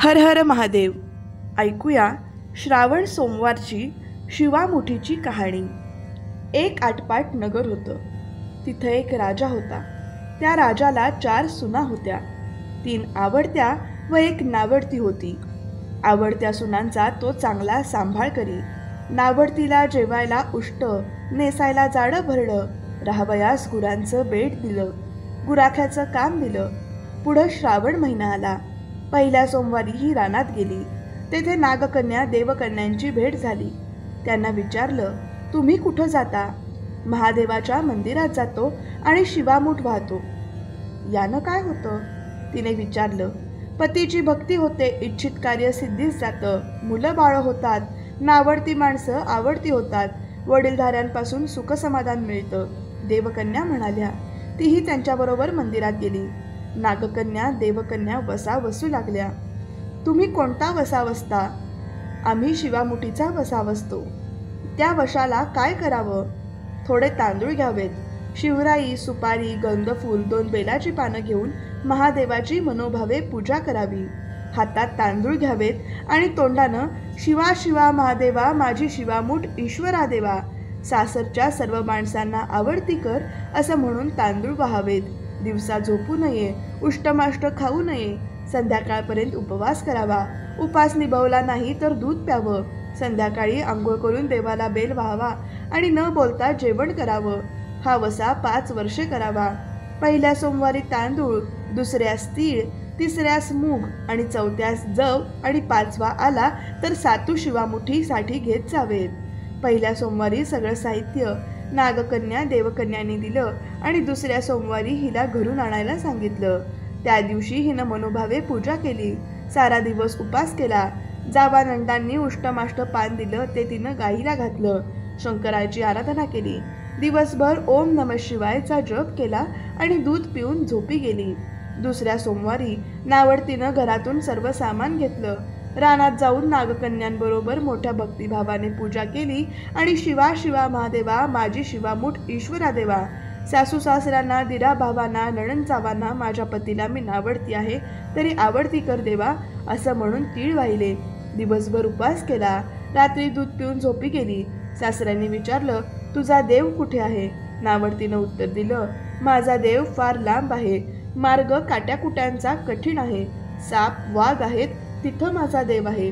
हर हर महादेव. ऐकूया श्रावण सोमवारची शिवामुठीची कहाणी. एक आटपाट नगर होतं. तिथं एक राजा होता. त्या राजाला 4 सुना होत्या. 3 आवडत्या व 1 नावडती होती. आवडत्या सुनांचा तो चांगला सांभाळ करी. नावडतीला जेवायला उष्ट, नेसायला जाडं भरडं, राहावयास गुरांचं बेट दिलं, गुराख्याचं काम दिलं. पुढं श्रावण महिना आला. पहिल्या सोमवारी ही रानात गेली. तेथे नागकन्या देवकन्यांची भेट झाली. त्यांना विचारलं, तुम्ही कुठं जाता? महादेवाच्या मंदिरात जातो आणि शिवामूठ वाहतो. यानं काय होतं? तिने विचारलं. पतीची भक्ती होते, इच्छित कार्य सिद्धीस जातं, मुलं बाळं होतात, नावडती माणसं आवडती होतात, वडीलधाऱ्यांपासून सुखसमाधान मिळतं. देवकन्या म्हणाल्या. तीही त्यांच्याबरोबर मंदिरात गेली. नागकन्या देवकन्या वसा वसू लागल्या. तुम्ही कोणता वसा वसता? आम्ही शिवामुठीचा वसा वसतो. त्या वशाला काय करावं? थोडे तांदूळ घ्यावेत, शिवराई, सुपारी, गंधफूल, 2 बेलाची पानं घेऊन महादेवाची मनोभावे पूजा करावी. हातात तांदूळ घ्यावेत आणि तोंडानं शिवा शिवा महादेवा माझी शिवामूठ ईश्वरा देवा, सासरच्या सर्व माणसांना आवडती कर असं म्हणून तांदूळ वाहावेत. दिवसा झोपू नये, उष्टमाष्ट खाऊ नये, संध्याकाळपर्यंत उपवास करावा. उपास निभवला नाही तर दूध प्यावं. संध्याकाळी आंघोळ करून देवाला बेल व्हावा आणि न बोलता जेवण करावं. हा वसा 5 वर्षे करावा. पहिल्या सोमवारी तांदूळ, दुसऱ्यास तीळ, तिसऱ्यास मूग आणि चौथ्यास जव आणि 5वा आला तर 7 शिवामुठीसाठी घेत जावेत. पहिल्या सोमवारी सगळं साहित्य नागकन्या देवकन्यांनी दिलं आणि दुसऱ्या सोमवारी हिला घरून आणायला सांगितलं. त्या दिवशी हिनं मनोभावे पूजा केली. सारा दिवस उपास केला. जावानंदांनी उष्टमाष्ट पान दिलं ते तिनं गाईला घातलं. शंकराची आराधना केली. दिवसभर ओम नमः शिवायचा जप केला आणि दूध पिऊन झोपी गेली. दुसऱ्या सोमवारी नावडतीनं घरातून सर्व सामान घेतलं. रानात जाऊन नागकन्यांबरोबर मोठ्या भक्तिभावाने पूजा केली आणि शिवा शिवा महादेवा माझी शिवामूठ ईश्वरा देवा, सासू सासऱ्यांना, दिरा भावांना, नणंद जावांना, माझ्या पतीला मी नावडती आहे तरी आवडती कर देवा असं म्हणून तीळ वाहिले. दिवसभर उपवास केला. रात्री दूध पिऊन झोपी गेली. सासऱ्यांनी विचारलं, तुझा देव कुठे आहे? नावडतीनं उत्तर दिलं, माझा देव फार लांब आहे. मार्ग काट्याकुट्यांचा कठीण आहे. साप वाघ आहेत, तिथं माझा देव आहे.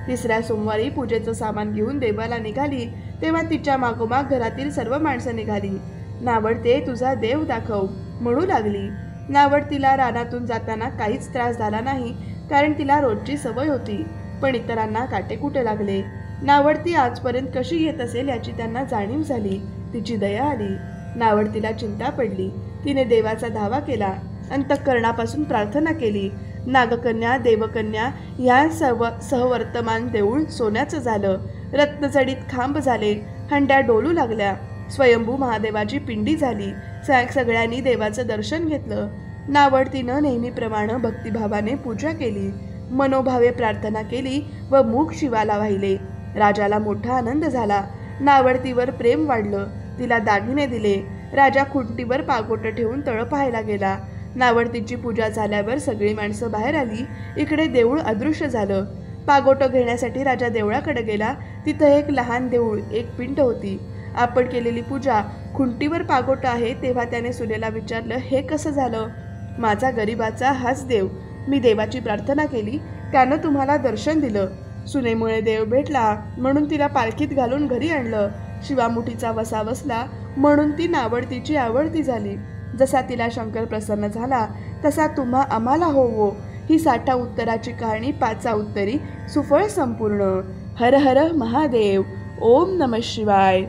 तिसऱ्या सोमवारी पूजेचं सामान घेऊन देवाला निघाली तेव्हा तिच्या मागोमाग घरातील सर्व माणसं निघाली. नावडते तुझा देव दाखव म्हणू लागली. नावडतीला रानातून जाताना काहीच त्रास झाला नाही, कारण तिला रोजची सवय होती. पण इतरांना काटेकुटे लागले. नावडती आजपर्यंत कशी येत असेल याची त्यांना जाणीव झाली. तिची दया आली. नावडतीला चिंता पडली. तिने देवाचा धावा केला. अंतःकरणापासून प्रार्थना केली. नागकन्या देवकन्या या सहवर्तमान देऊळ सोन्याचं झालं. रत्नजडीत खांब झाले. हंड्या डोलू लागल्या. स्वयंभू महादेवाची पिंडी झाली. सगळ्यांनी देवाचं दर्शन घेतलं. नावडतीनं नेहमीप्रमाणे भक्तिभावाने पूजा केली. मनोभावे प्रार्थना केली व मूग शिवाला वाहिले. राजाला मोठा आनंद झाला. नावडतीवर प्रेम वाढलं. तिला दागिने दिले. राजा खुंटीवर पागोटं ठेवून तळ पाहायला गेला. नावडतीची पूजा झाल्यावर सगळी माणसं बाहेर आली. इकडे देऊळ अदृश्य झालं. पागोटं घेण्यासाठी राजा देवळाकडे गेला. तिथं एक लहान देऊळ, एक पिंड होती. आपण केलेली पूजा, खुंटीवर पागोटं आहे. तेव्हा त्याने सुनेला विचारलं, हे कसं झालं? माझा गरिबाचा हाच देव. मी देवाची प्रार्थना केली, त्यानं तुम्हाला दर्शन दिलं. सुनेमुळे देव भेटला म्हणून तिला पालखीत घालून घरी आणलं. शिवामुठीचा वसा वसला म्हणून ती नावडतीची आवडती झाली. जसा तिला शंकर प्रसन्न झाला तसा तुम्हा आम्हाला होवो. ही 60 उत्तराची कहाणी 5 उत्तरी सुफळ संपूर्ण. हर हर महादेव. ओम नमः शिवाय.